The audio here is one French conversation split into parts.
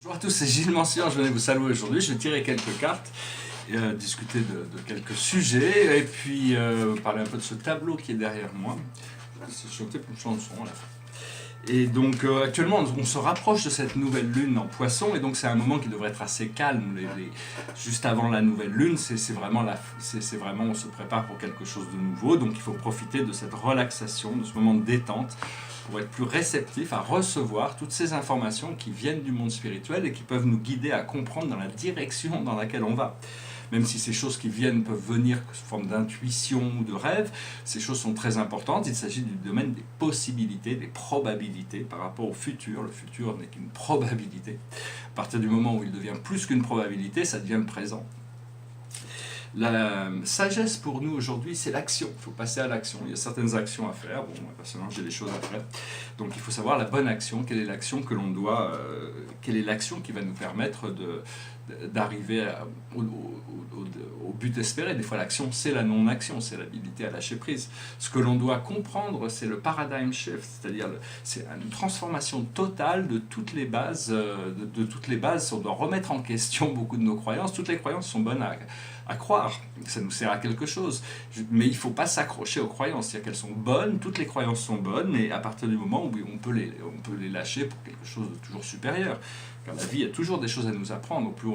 Bonjour à tous, c'est Gilles Mancian, je venais vous saluer aujourd'hui. Je vais tirer quelques cartes, et, discuter de quelques sujets, et puis parler un peu de ce tableau qui est derrière moi. C'est chanter pour une chanson à la fin. Et donc actuellement on se rapproche de cette nouvelle lune en Poisson, et donc c'est un moment qui devrait être assez calme. Juste avant la nouvelle lune, c'est vraiment on se prépare pour quelque chose de nouveau, donc il faut profiter de cette relaxation, de ce moment de détente, pour être plus réceptif à recevoir toutes ces informations qui viennent du monde spirituel et qui peuvent nous guider à comprendre dans la direction dans laquelle on va. Même si ces choses qui viennent peuvent venir sous forme d'intuition ou de rêve, ces choses sont très importantes. Il s'agit du domaine des possibilités, des probabilités par rapport au futur. Le futur n'est qu'une probabilité. À partir du moment où il devient plus qu'une probabilité, ça devient le présent. La sagesse pour nous aujourd'hui, c'est l'action. Il faut passer à l'action. Il y a certaines actions à faire. Bon, moi, personnellement, j'ai des choses à faire. Donc il faut savoir la bonne action. Quelle est l'action que l'on doit... quelle est l'action qui va nous permettre d'arriver au but espéré. Des fois, l'action, c'est la non-action. C'est l'habilité à lâcher prise. Ce que l'on doit comprendre, c'est le paradigm shift. C'est-à-dire, c'est une transformation totale de toutes les bases. De toutes les bases. On doit remettre en question beaucoup de nos croyances. Toutes les croyances sont bonnes à croire, ça nous sert à quelque chose, mais il ne faut pas s'accrocher aux croyances, c'est-à-dire qu'elles sont bonnes, toutes les croyances sont bonnes, mais à partir du moment où on peut les lâcher pour quelque chose de toujours supérieur, car la vie a toujours des choses à nous apprendre, au plus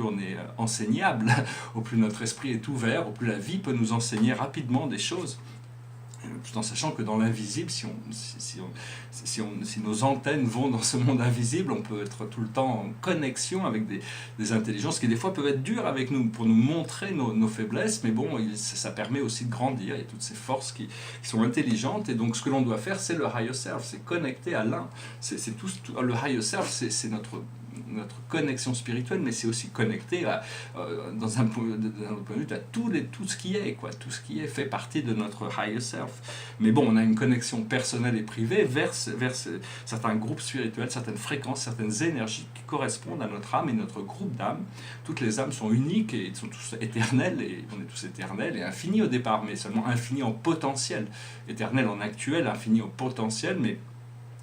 on est enseignable, au plus notre esprit est ouvert, au plus la vie peut nous enseigner rapidement des choses, tout en sachant que dans l'invisible, si nos antennes vont dans ce monde invisible, on peut être tout le temps en connexion avec des intelligences qui des fois peuvent être dures avec nous pour nous montrer nos faiblesses, mais bon, ça permet aussi de grandir. Il y a toutes ces forces qui sont intelligentes, et donc ce que l'on doit faire, c'est le higher self, c'est connecter à l'un. Le higher self, c'est notre connexion spirituelle, mais c'est aussi connecté dans un point de vue à tout ce qui est, quoi. Tout ce qui est fait partie de notre higher self. Mais bon, on a une connexion personnelle et privée vers certains groupes spirituels, certaines fréquences, certaines énergies qui correspondent à notre âme et notre groupe d'âmes. Toutes les âmes sont uniques et sont tous éternelles, et on est tous éternels et infinis au départ, mais seulement infinis en potentiel. Éternel en actuel, infini en potentiel, mais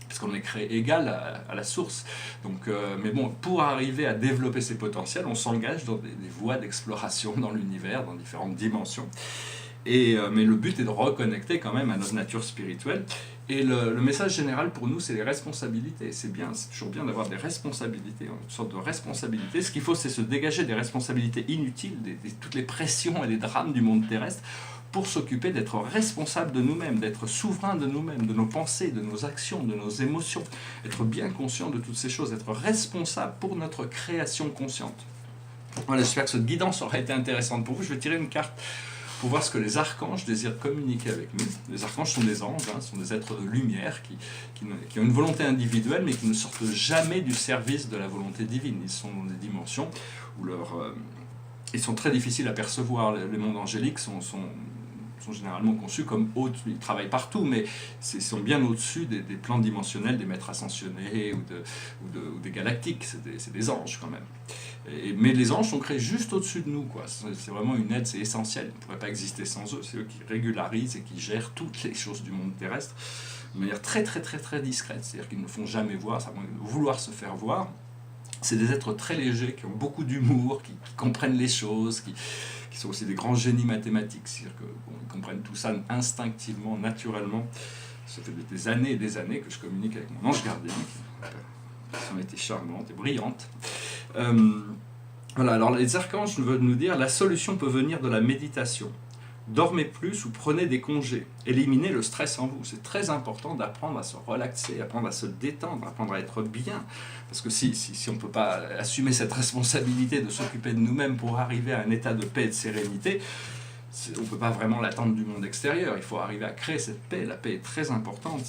parce qu'on est créé égal à la source. Donc, mais bon, pour arriver à développer ces potentiels, on s'engage dans des voies d'exploration dans l'univers, dans différentes dimensions. Mais le but est de reconnecter quand même à notre nature spirituelle. Et le message général pour nous, c'est les responsabilités. C'est bien, c'est toujours bien d'avoir des responsabilités, une sorte de responsabilité. Ce qu'il faut, c'est se dégager des responsabilités inutiles, toutes les pressions et les drames du monde terrestre, pour s'occuper d'être responsable de nous-mêmes, d'être souverain de nous-mêmes, de nos pensées, de nos actions, de nos émotions, être bien conscient de toutes ces choses, être responsable pour notre création consciente. Voilà, j'espère que cette guidance aura été intéressante pour vous. Je vais tirer une carte pour voir ce que les archanges désirent communiquer avec nous. Les archanges sont des anges, sont des êtres de lumière qui ont une volonté individuelle, mais qui ne sortent jamais du service de la volonté divine. Ils sont dans des dimensions où ils sont très difficiles à percevoir. Les mondes angéliques sont généralement conçus comme hautes, ils travaillent partout, mais ils sont bien au-dessus des plans dimensionnels des maîtres ascensionnés ou des galactiques. C'est des anges quand même. Mais les anges sont créés juste au-dessus de nous, quoi. C'est vraiment une aide, c'est essentiel. On ne pourrait pas exister sans eux. C'est eux qui régularisent et qui gèrent toutes les choses du monde terrestre de manière très très très très discrète. C'est-à-dire qu'ils ne font jamais voir, ça va vouloir se faire voir. C'est des êtres très légers, qui ont beaucoup d'humour, qui comprennent les choses, qui sont aussi des grands génies mathématiques. C'est-à-dire qu'ils comprennent tout ça instinctivement, naturellement. Ça fait des années et des années que je communique avec mon ange gardien, qui ont été charmantes et brillantes. Voilà, alors les archanges veulent nous dire la solution peut venir de la méditation. Dormez plus ou prenez des congés. Éliminez le stress en vous. C'est très important d'apprendre à se relaxer, apprendre à se détendre, apprendre à être bien. Parce que si on ne peut pas assumer cette responsabilité de s'occuper de nous-mêmes pour arriver à un état de paix et de sérénité, on ne peut pas vraiment l'attendre du monde extérieur. Il faut arriver à créer cette paix. La paix est très importante.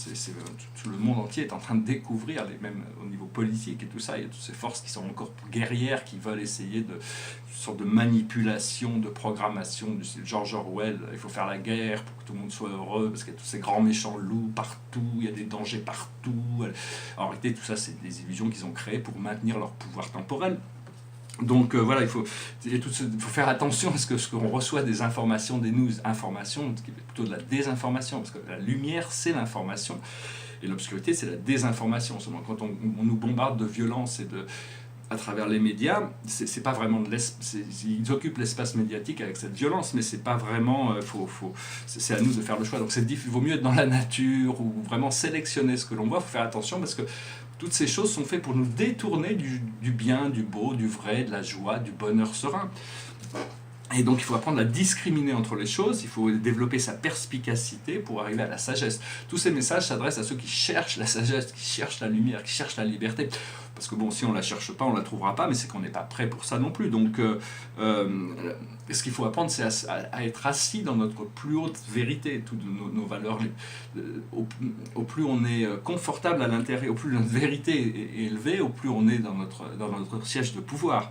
Tout le monde entier est en train de découvrir, même au niveau politique et tout ça, il y a toutes ces forces qui sont encore guerrières, qui veulent essayer une sorte de manipulation, de programmation du style George Orwell. Il faut faire la guerre pour que tout le monde soit heureux, parce qu'il y a tous ces grands méchants loups partout, il y a des dangers partout. En réalité, tout ça, c'est des illusions qu'ils ont créées pour maintenir leur pouvoir temporel. Donc voilà, il faut faire attention à ce qu'on reçoit des informations, des news informations, qui est plutôt de la désinformation, parce que la lumière, c'est l'information, et l'obscurité, c'est la désinformation. Seulement quand on nous bombarde de violence à travers les médias, c'est pas vraiment ils occupent l'espace médiatique avec cette violence, mais c'est pas vraiment, c'est à nous de faire le choix. Donc il vaut mieux être dans la nature ou vraiment sélectionner ce que l'on voit. Il faut faire attention parce que toutes ces choses sont faites pour nous détourner du bien, du beau, du vrai, de la joie, du bonheur serein. Et donc il faut apprendre à discriminer entre les choses, il faut développer sa perspicacité pour arriver à la sagesse. Tous ces messages s'adressent à ceux qui cherchent la sagesse, qui cherchent la lumière, qui cherchent la liberté. Parce que bon, si on ne la cherche pas, on ne la trouvera pas, mais c'est qu'on n'est pas prêt pour ça non plus. Donc ce qu'il faut apprendre, c'est à être assis dans notre plus haute vérité, toutes nos valeurs. Au plus on est confortable à l'intérieur, au plus notre vérité est élevée, au plus on est dans notre siège de pouvoir.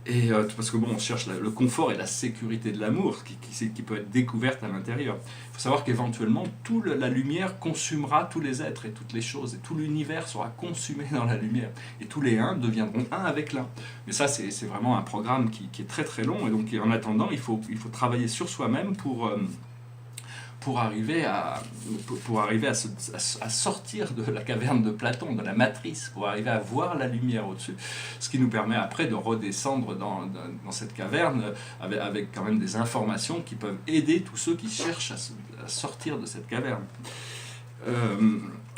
Et parce que bon, on cherche le confort et la sécurité de l'amour qui peut être découverte à l'intérieur. Il faut savoir qu'éventuellement, la lumière consumera tous les êtres et toutes les choses, et tout l'univers sera consumé dans la lumière. Et tous les uns deviendront un avec l'un. Mais ça, c'est vraiment un programme qui est très très long, et donc en attendant, il faut travailler sur soi-même pour arriver à sortir de la caverne de Platon, de la matrice, pour arriver à voir la lumière au-dessus, ce qui nous permet après de redescendre dans cette caverne avec quand même des informations qui peuvent aider tous ceux qui cherchent à sortir de cette caverne.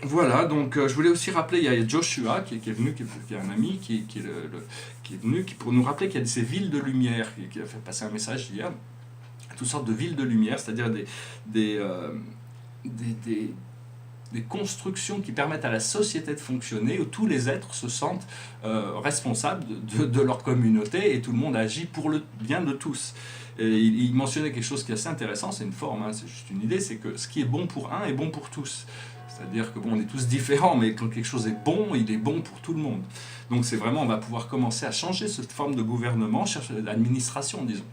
Voilà, donc je voulais aussi rappeler, il y a Joshua qui est venu, qui est un ami, qui est venu pour nous rappeler qu'il y a ces villes de lumière, qui a fait passer un message hier, toutes sortes de villes de lumière, c'est-à-dire des constructions qui permettent à la société de fonctionner, où tous les êtres se sentent responsables de leur communauté et tout le monde agit pour le bien de tous. Et il mentionnait quelque chose qui est assez intéressant, c'est une forme, hein, c'est juste une idée, c'est que ce qui est bon pour un est bon pour tous. C'est-à-dire que bon, on est tous différents, mais quand quelque chose est bon, il est bon pour tout le monde. Donc c'est vraiment, on va pouvoir commencer à changer cette forme de gouvernement, chercher l'administration, disons.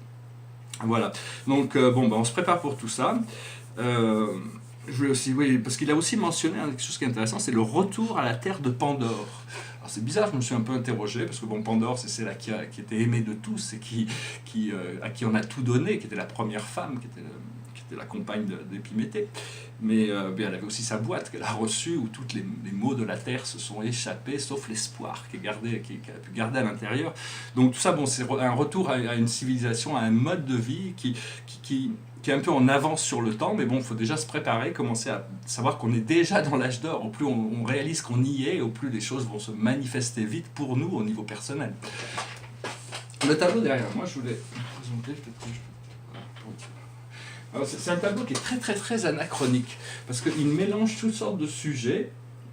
Voilà, donc on se prépare pour tout ça. Je voulais aussi, oui, parce qu'il a aussi mentionné quelque chose qui est intéressant, c'est le retour à la terre de Pandore. Alors c'est bizarre, je me suis un peu interrogé, parce que bon, Pandore, c'est celle qui était aimée de tous et à qui on a tout donné, qui était la première femme, qui était la compagne d'Épiméthée. Mais elle avait aussi sa boîte qu'elle a reçue, où tous les maux de la terre se sont échappés, sauf l'espoir qu'elle a pu garder à l'intérieur. Donc tout ça, bon, c'est un retour à une civilisation, à un mode de vie qui est un peu en avance sur le temps, mais bon, il faut déjà se préparer, commencer à savoir qu'on est déjà dans l'âge d'or. Au plus on réalise qu'on y est, au plus les choses vont se manifester vite pour nous au niveau personnel. Le tableau derrière moi, je voulais présenter, peut-être que je peux... C'est un tableau qui est très très très anachronique, parce qu'il mélange toutes sortes de sujets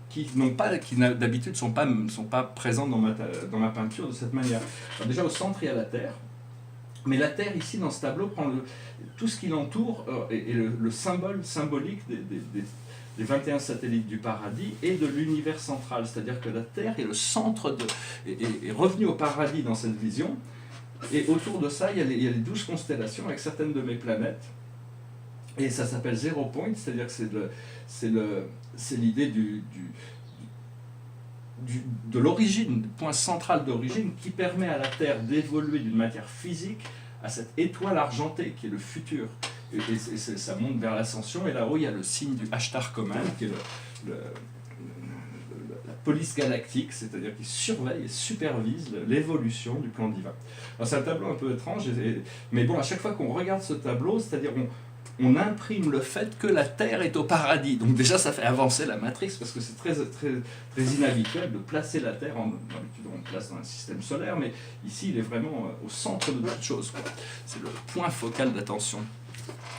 qui d'habitude ne sont pas présents dans ma peinture de cette manière. Alors déjà au centre il y a la Terre, mais la Terre ici dans ce tableau prend tout ce qui l'entoure et le symbolique des 21 satellites du paradis et de l'univers central, c'est-à-dire que la Terre est le centre est revenu au paradis dans cette vision, et autour de ça il y a les 12 constellations avec certaines de mes planètes. Et ça s'appelle Zero Point, c'est-à-dire que c'est l'idée de l'origine, du point central d'origine qui permet à la Terre d'évoluer d'une matière physique à cette étoile argentée qui est le futur. Et ça monte vers l'ascension, et là-haut il y a le signe du Ashtar Command, qui est la police galactique, c'est-à-dire qui surveille et supervise l'évolution du plan divin. Alors c'est un tableau un peu étrange, mais bon, à chaque fois qu'on regarde ce tableau, c'est-à-dire on imprime le fait que la Terre est au paradis. Donc déjà, ça fait avancer la matrice, parce que c'est très, très, très inhabituel de placer la Terre, d'habitude on le place dans un système solaire, mais ici, il est vraiment au centre de toute chose. C'est le point focal d'attention.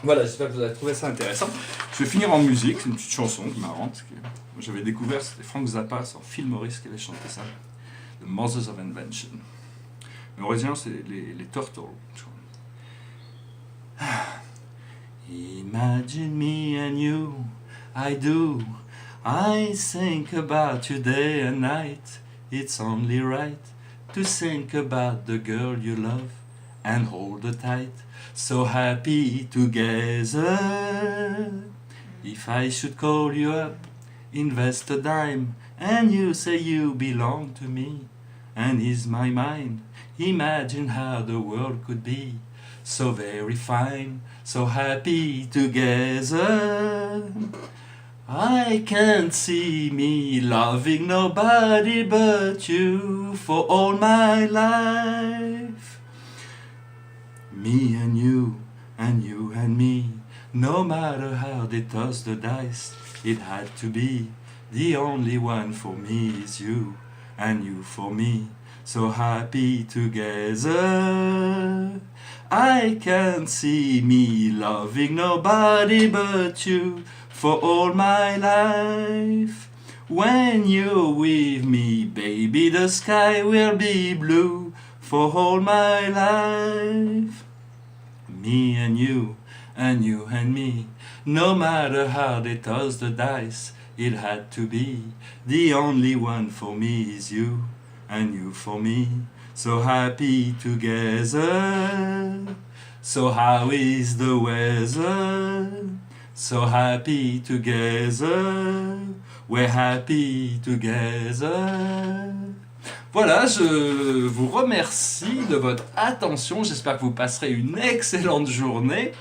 Voilà, j'espère que vous avez trouvé ça intéressant. Je vais finir en musique, c'est une petite chanson marrante. J'avais découvert, c'était Frank Zappa, sur Phil Morris qui avait chanté ça, The Mothers of Invention. L'original, c'est les Turtles. Imagine me and you, I do. I think about you day and night. It's only right to think about the girl you love and hold her tight. So happy together. If I should call you up, invest a dime, and you say you belong to me, and ease my mind, imagine how the world could be. So very fine, so happy together. I can't see me loving nobody but you for all my life. Me and you and me, no matter how they toss the dice, it had to be. The only one for me is you, and you for me, so happy together. I can't see me loving nobody but you for all my life. When you're with me, baby, the sky will be blue for all my life. Me and you and me, no matter how they toss the dice, it had to be. The only one for me is you, and you for me, so happy together. So how is the weather? So happy together. We're happy together. Voilà, je vous remercie de votre attention. J'espère que vous passerez une excellente journée.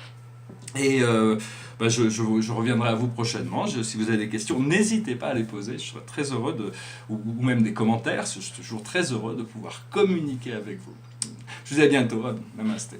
Et je reviendrai à vous prochainement. Si vous avez des questions, n'hésitez pas à les poser. Je serai très heureux ou même des commentaires. Je suis toujours très heureux de pouvoir communiquer avec vous. Je vous dis à bientôt. Namasté.